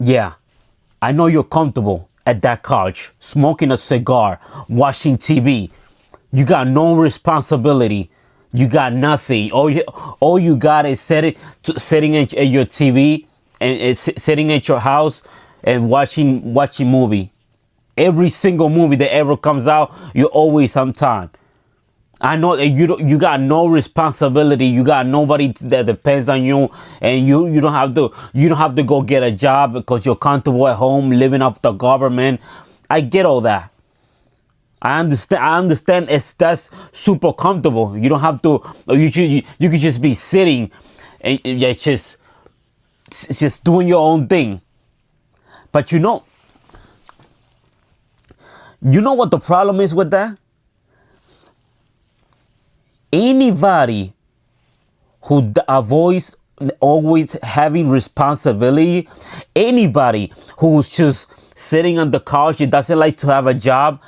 Yeah, I know you're comfortable at that couch, smoking a cigar, watching TV. You got no responsibility. You got nothing. All you got is sitting at your TV and sitting at your house and watching movie. Every single movie that ever comes out, you're always on time. I know that you got no responsibility. You got nobody that depends on you, and you don't have to go get a job because you're comfortable at home living off the government. I get all that. I understand that's super comfortable. You don't have to. You could just be sitting and yeah, just doing your own thing. But you know what the problem is with that? Anybody who avoids always having responsibility, anybody who's just sitting on the couch and doesn't like to have a job,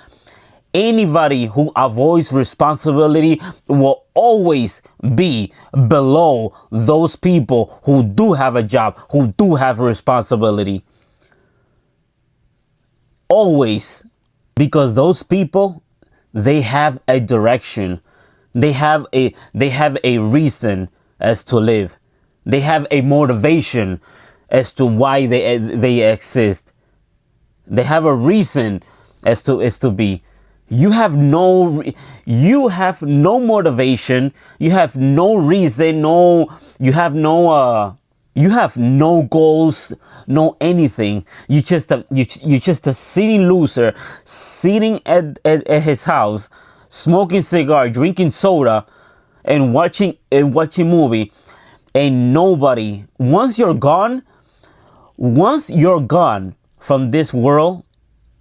anybody who avoids responsibility will always be below those people who do have a job, who do have responsibility. Always. Because those people, they have a direction. They have a reason as to live. They have a motivation as to why they exist. They have a reason as to be. You have no motivation. You have no reason. You have no goals, no anything. You just a sitting loser, sitting at his house, smoking cigar, drinking soda, and watching movie. And nobody. Once you're gone from this world,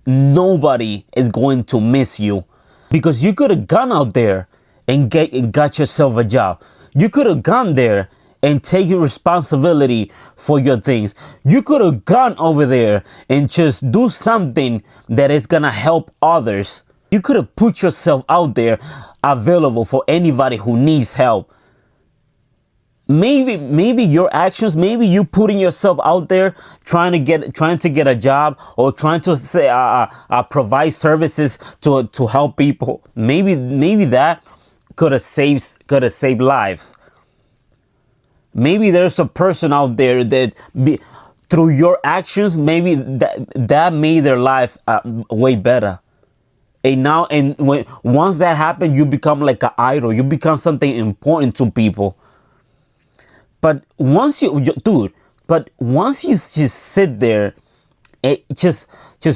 nobody is going to miss you, because you could have gone out there and got yourself a job. You could have gone there and taken responsibility for your things. You could have gone over there and just do something that is gonna help others. You could have put yourself out there available for anybody who needs help. Maybe your actions, maybe you putting yourself out there trying to get a job, or trying to say provide services to help people. Maybe that could have saved lives. Maybe there's a person out there that through your actions, maybe that made their life way better. Once that happened, you become like an idol. You become something important to people. But once you just sit there, just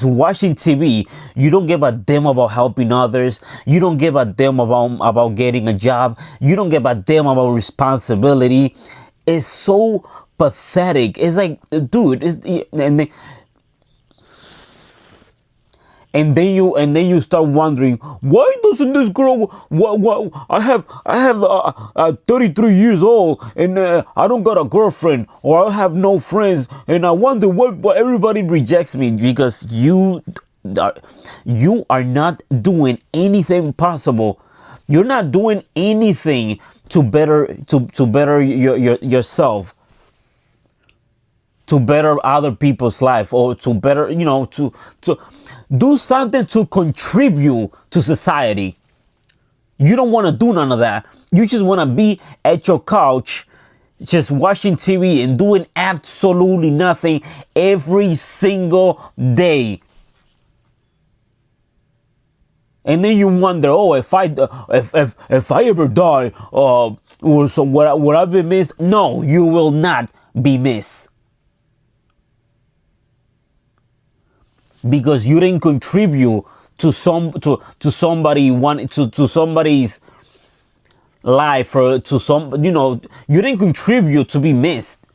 watching TV, you don't give a damn about helping others. You don't give a damn about getting a job. You don't give a damn about responsibility. It's so pathetic. It's like, dude, and then you start wondering, why doesn't this girl, what I have 33 years old, and I don't got a girlfriend, or I have no friends, and I wonder what everybody rejects me. Because you are not doing anything possible. You're not doing anything to better yourself, to better other people's life, or to better, to do something to contribute to society. You don't want to do none of that. You just want to be at your couch, just watching TV and doing absolutely nothing every single day. And then you wonder, oh, if I ever die, so would I be missed? No, you will not be missed. Because you didn't contribute to somebody's life, or you didn't contribute to be missed.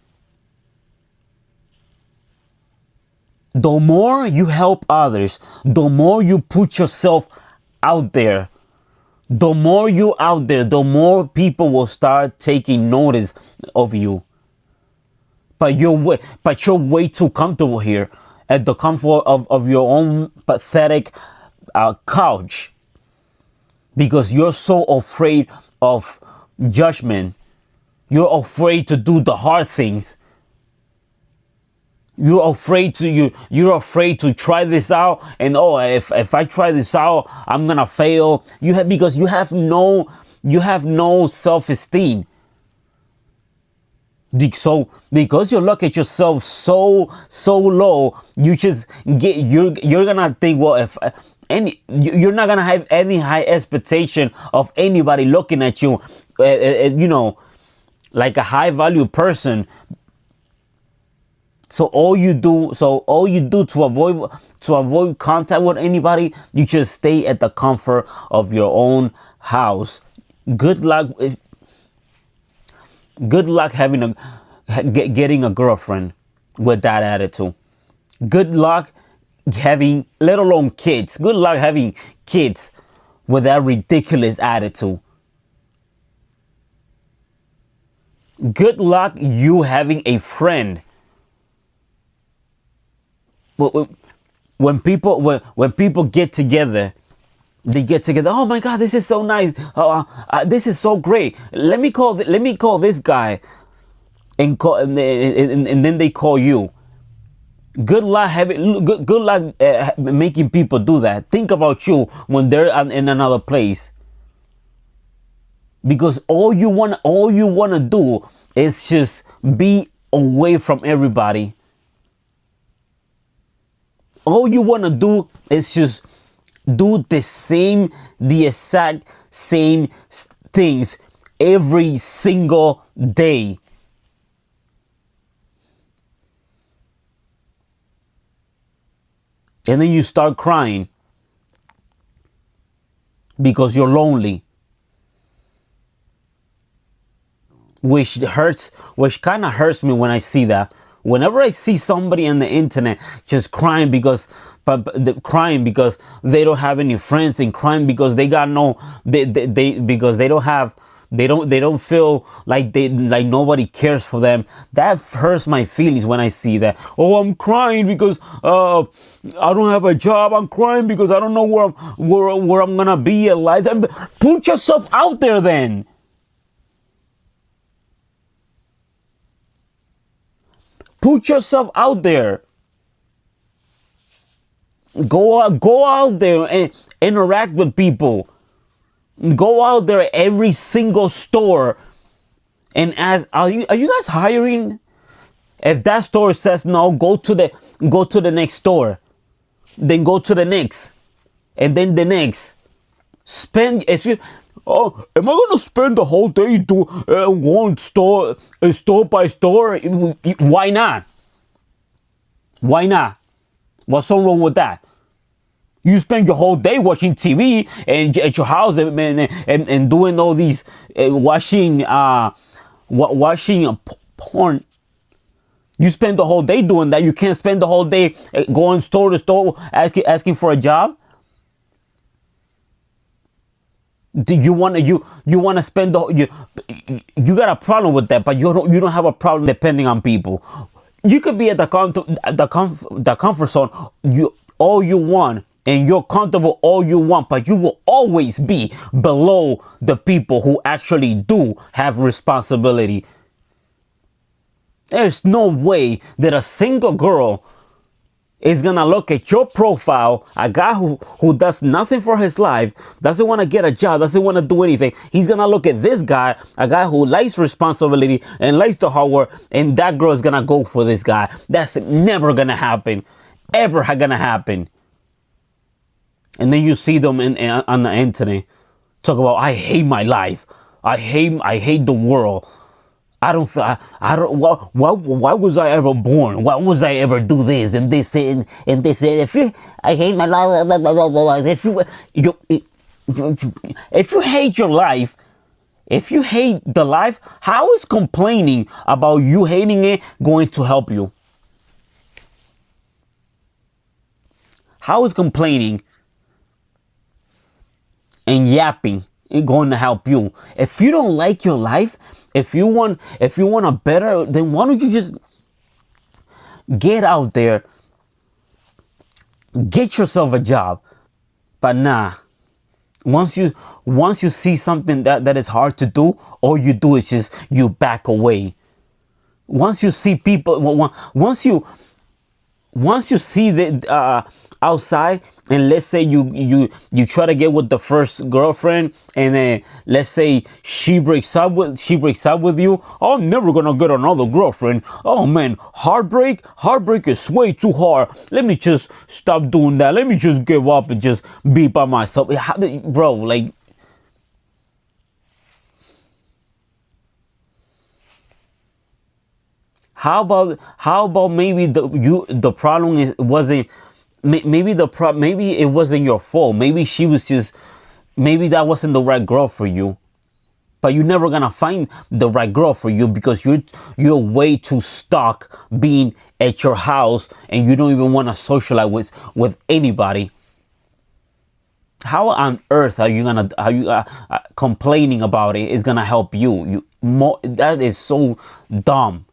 The more you help others, the more you put yourself out there, the more you out there, the more people will start taking notice of you. But you're way too comfortable here at the comfort of your own pathetic couch, because you're so afraid of judgment. You're afraid to do the hard things. you're afraid to try this out, and oh, if I try this out, I'm gonna fail. Because you have no self-esteem. So because you look at yourself so low, you're gonna think, well, if you're not gonna have any high expectation of anybody looking at you, like a high value person. So all you do to avoid contact with anybody, you just stay at the comfort of your own house. Good luck. Good luck getting a girlfriend with that attitude. Good luck having, let alone kids. Good luck having kids with that ridiculous attitude. Good luck you having a friend. When people get together, they get together. Oh my God, this is so nice. This is so great. Let me call this guy, and then they call you. Good luck good luck making people do that. Think about you when they're in another place. Because all you want to do is just be away from everybody. All you want to do is just do the exact same things every single day. And then you start crying because you're lonely. Which kind of hurts me when I see that. Whenever I see somebody on the internet just crying because they don't have any friends, and crying because they don't feel like nobody cares for them, that hurts my feelings when I see that. Oh, I'm crying because I don't have a job. I'm crying because I don't know where I'm gonna be in life. Put yourself out there then. Put yourself out there. Go out there and interact with people. Go out there at every single store and ask, are you guys hiring? If that store says no, go to the next store. Then go to the next. And then the next. Oh, am I gonna spend the whole day going store by store? Why not? Why not? What's so wrong with that? You spend your whole day watching TV and at your house and doing all these watching porn. You spend the whole day doing that. You can't spend the whole day going store to store asking for a job. Do you want to spend you got a problem with that, but you don't have a problem depending on people. You could be at the comfort zone all you want, and you're comfortable all you want, but you will always be below the people who actually do have responsibility. There's no way that a single girl is gonna look at your profile, a guy who does nothing for his life, doesn't want to get a job, doesn't want to do anything. He's gonna look at this guy, a guy who likes responsibility and likes the hard work, and that girl is gonna go for this guy. That's never gonna happen, ever gonna happen. And then you see them on the internet talk about, I hate my life, I hate the world. I don't. Why was I ever born? Why was I ever do this and this and this? I hate my life. If you hate your life, if you hate the life, how is complaining about you hating it going to help you? How is complaining and yapping going to help you? If you don't like your life, if you want a better, then why don't you just get out there, get yourself a job? But nah, once you see something that is hard to do, all you do is just you back away. Once you see people, once you once you see the outside, and let's say you try to get with the first girlfriend, and then let's say she breaks up with you. "Oh, I'm never gonna get another girlfriend. Oh man, heartbreak is way too hard. Let me just stop doing that. Let me just give up and just be by myself." Bro, like, how about maybe the problem is wasn't maybe maybe it wasn't your fault. Maybe she was just, maybe that wasn't the right girl for you. But you're never gonna find the right girl for you because you're way too stuck being at your house, and you don't even want to socialize with anybody. How on earth are you gonna, are you complaining about it is gonna help you? That is so dumb.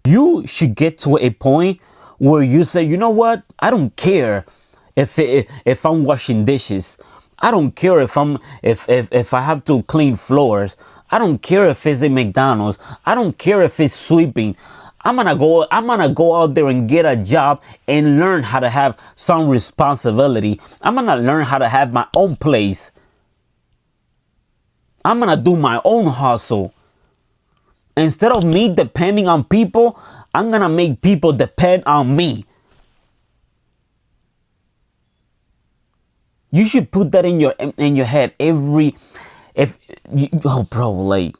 You should get to a point where you say, "You know what? I don't care if I'm washing dishes. I don't care if I have to clean floors. I don't care if it's a McDonald's. I don't care if it's sweeping. I'm gonna go out there and get a job and learn how to have some responsibility. I'm gonna learn how to have my own place. I'm gonna do my own hustle. Instead of me depending on people, I'm gonna make people depend on me." You should put that in your head every, if you, oh bro, like,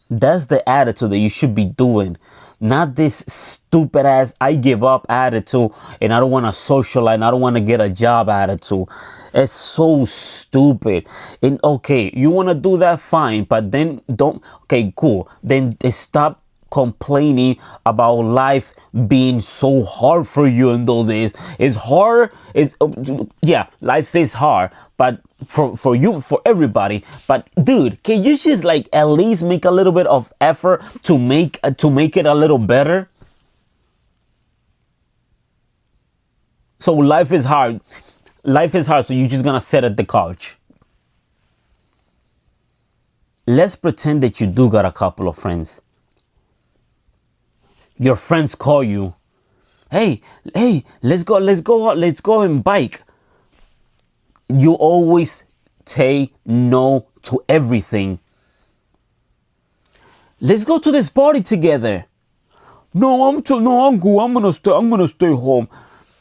that's the attitude that you should be doing. Not this stupid ass "I give up" attitude, and "I don't want to socialize, and I don't want to get a job" attitude. It's so stupid. And okay, you want to do that, fine, but then don't. Okay, cool. Then stop complaining about life being so hard for you. And all this, it's hard. It's yeah, life is hard, but for you, for everybody. But dude, can you just like at least make a little bit of effort to make it a little better? So life is hard. Life is hard, so you're just gonna sit at the couch. Let's pretend that you do got a couple of friends. Your friends call you. Hey, let's go and bike. You always say no to everything. "Let's go to this party together." "No, I'm good. I'm gonna stay home."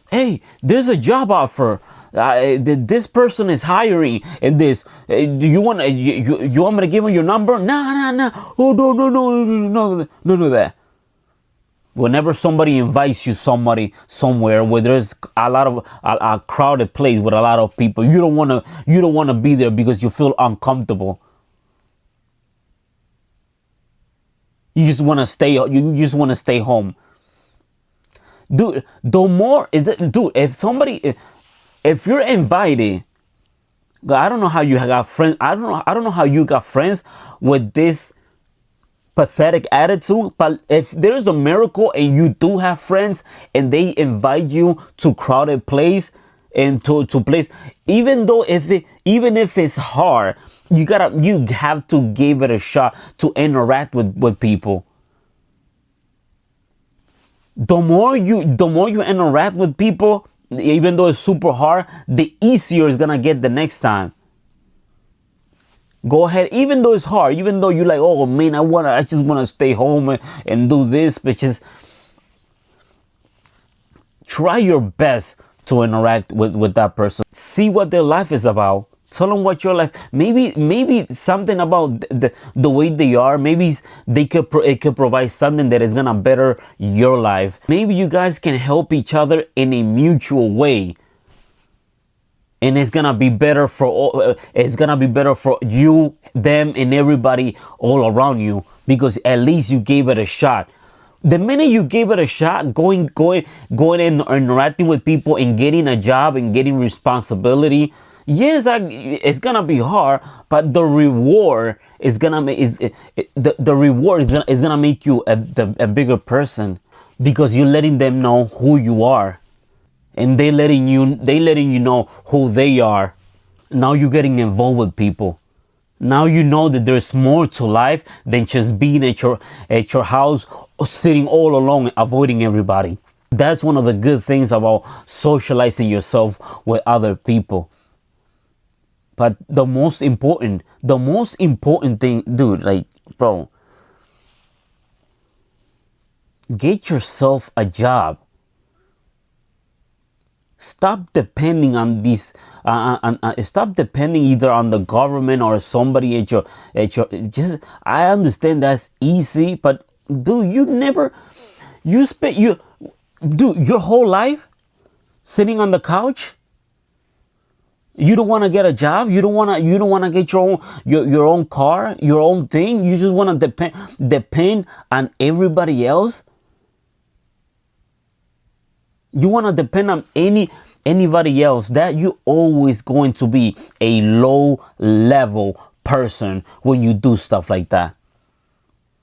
"Hey, there's a job offer. This person is hiring, and this. Do you want you want me to give him your number?" "Nah, nah, nah. Oh, no, none of that." Whenever somebody invites you somewhere where there's a crowded place with a lot of people, you don't want to be there because you feel uncomfortable. You just want to stay home. Dude, dude, if you're invited, I don't know how you got friends. I don't know how you got friends with this pathetic attitude. But if there's a miracle and you do have friends and they invite you to crowded place and to place, even if it's hard, you have to give it a shot to interact with people. The more you interact with people, even though it's super hard, the easier it's gonna get the next time. Go ahead, even though it's hard, even though you're like, "Oh man, I just wanna stay home and do this," but just try your best to interact with that person. See what their life is about. Tell them what your life. Maybe something about the way they are. Maybe it could provide something that is gonna better your life. Maybe you guys can help each other in a mutual way, and it's gonna be better for all. It's gonna be better for you, them, and everybody all around you, because at least you gave it a shot. The minute you gave it a shot, going and interacting with people and getting a job and getting responsibility, yes, it's gonna be hard, but the reward is gonna make the reward is gonna make you a bigger person, because you're letting them know who you are, and they letting you know who they are. Now you're getting involved with people. Now you know that there's more to life than just being at your house, sitting all alone, avoiding everybody. That's one of the good things about socializing yourself with other people. But the most important thing, dude, like, bro, get yourself a job. Stop depending on these. Stop depending either on the government or somebody at your. Just, I understand that's easy, but dude, you never, you spent you, dude, your whole life sitting on the couch. You don't want to get a job. You don't want to get your own car, your own thing. You just want to depend on everybody else. You want to depend on anybody else. That you always going to be a low level person when you do stuff like that.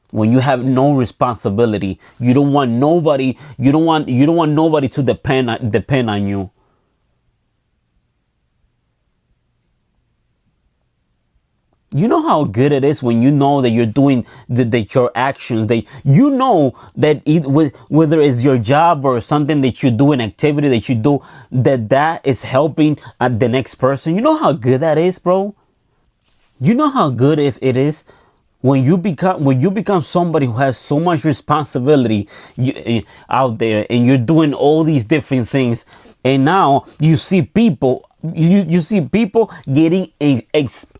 When you have no responsibility, you don't want nobody. You don't want nobody to depend on you. You know how good it is when you know that you're doing that your actions, that you know that whether it's your job or something that you do, an activity that you do, that is helping the next person. You know how good that is, bro. You know how good if it is when you become somebody who has so much responsibility out there, and you're doing all these different things, and now you see people, you see people getting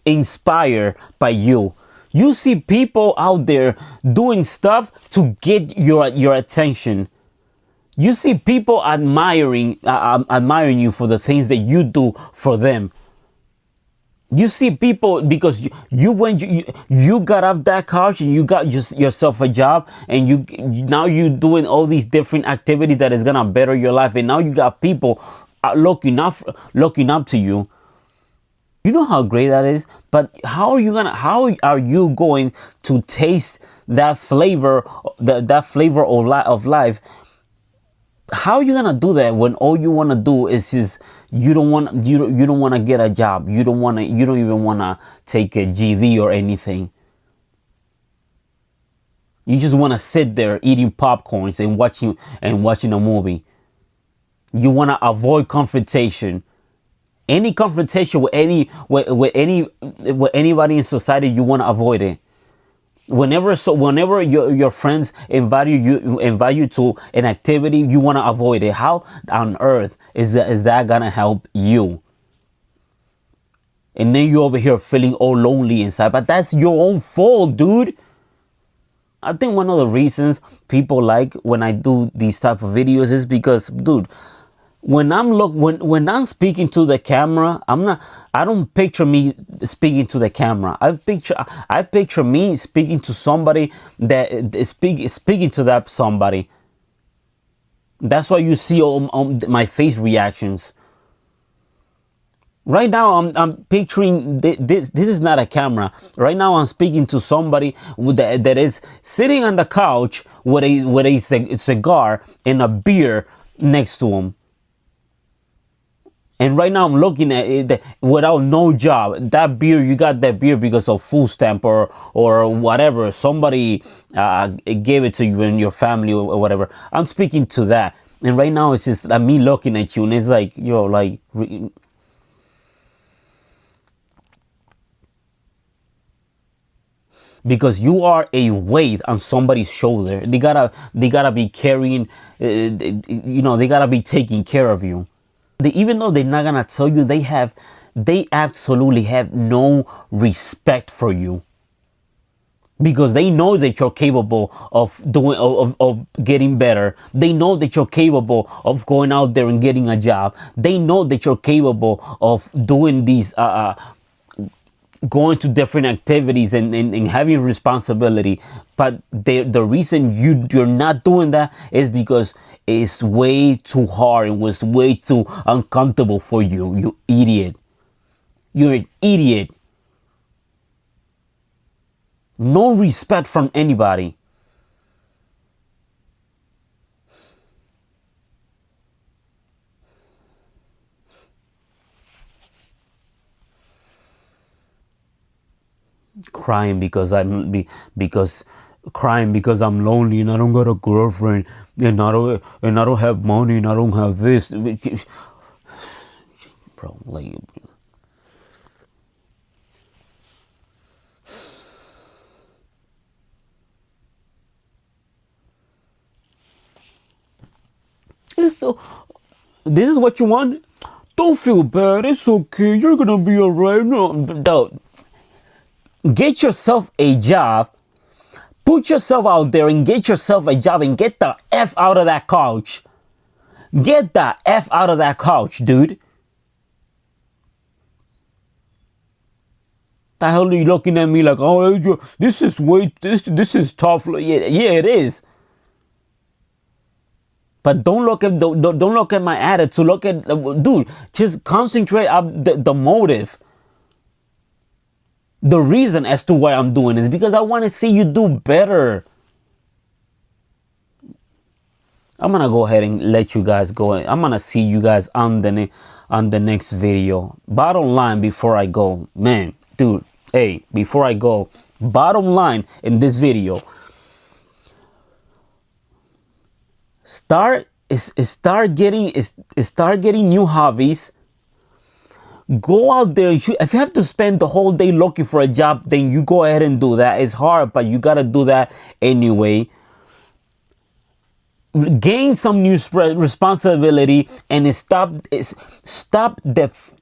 inspired by you. You see people out there doing stuff to get your attention. You see people admiring you for the things that you do for them. You see people because you got off that couch and you got yourself a job, and now you doing all these different activities that is gonna better your life, and now you got people looking up to you. You know how great that is. But how are you going to taste that flavor, that flavor of life? How are you gonna do that when all you want to do is just you don't want to get a job, you don't even want to take a GD or anything. You just want to sit there eating popcorns and watching a movie. You want to avoid confrontation. Any confrontation with with anybody in society, you want to avoid it. Whenever your friends invite you to an activity, you want to avoid it. How on earth is that gonna help you? And then you over here feeling all lonely inside, but that's your own fault, dude. I think one of the reasons people like when I do these type of videos is because, dude, when I'm speaking to the camera, I don't picture me speaking to the camera. I picture me speaking to somebody that is speaking to that somebody. That's why you see all my face reactions. Right now, I'm picturing this is not a camera. Right now, I'm speaking to somebody that is sitting on the couch with a cigar and a beer next to him. And right now I'm looking at it without no job. That beer, you got that beer because of food stamp or whatever. Somebody gave it to you in your family or whatever. I'm speaking to that. And right now it's just me looking at you, and it's like, yo, like, because you are a weight on somebody's shoulder. They gotta be carrying, they gotta be taking care of you. Even though they're not gonna tell you, they absolutely have no respect for you, because they know that you're capable of of getting better. They know that you're capable of going out there and getting a job. They know that you're capable of doing these going to different activities and having responsibility. But the reason you're not doing that is because it's way too hard and was way too uncomfortable for you. You idiot. You're an idiot. No respect from anybody. crying because I'm lonely and I don't got a girlfriend and I don't have money and I don't have this. Bro, like, it's so, this is what you want? Don't feel bad. It's okay. You're gonna be alright. No, get yourself a job. Put yourself out there and get yourself a job and get the F out of that couch. Get the F out of that couch, dude. The hell are you looking at me like, oh, this is tough. Yeah, it is. But don't look at my attitude. Look at, dude. Just concentrate on the motive. The reason as to why I'm doing is because I want to see you do better. I'm gonna go ahead and let you guys go. I'm gonna see you guys on the next video. Bottom line, before I go, man, dude. Hey, before I go, bottom line in this video. Start getting new hobbies. Go out there. If you have to spend the whole day looking for a job, then you go ahead and do that. It's hard, but you gotta do that anyway. Gain some new responsibility and stop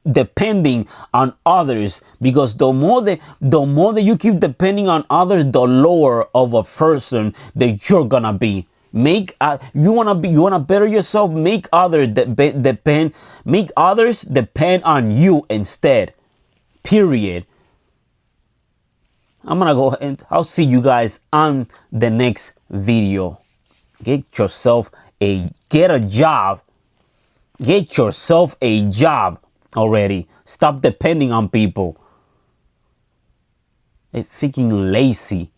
depending on others, because the more that you keep depending on others, the lower of a person that you're gonna be. You wanna better yourself. Make others depend on you instead. Period. I'm gonna go and I'll see you guys on the next video. Get yourself a job. Get yourself a job already. Stop depending on people. It's freaking lazy.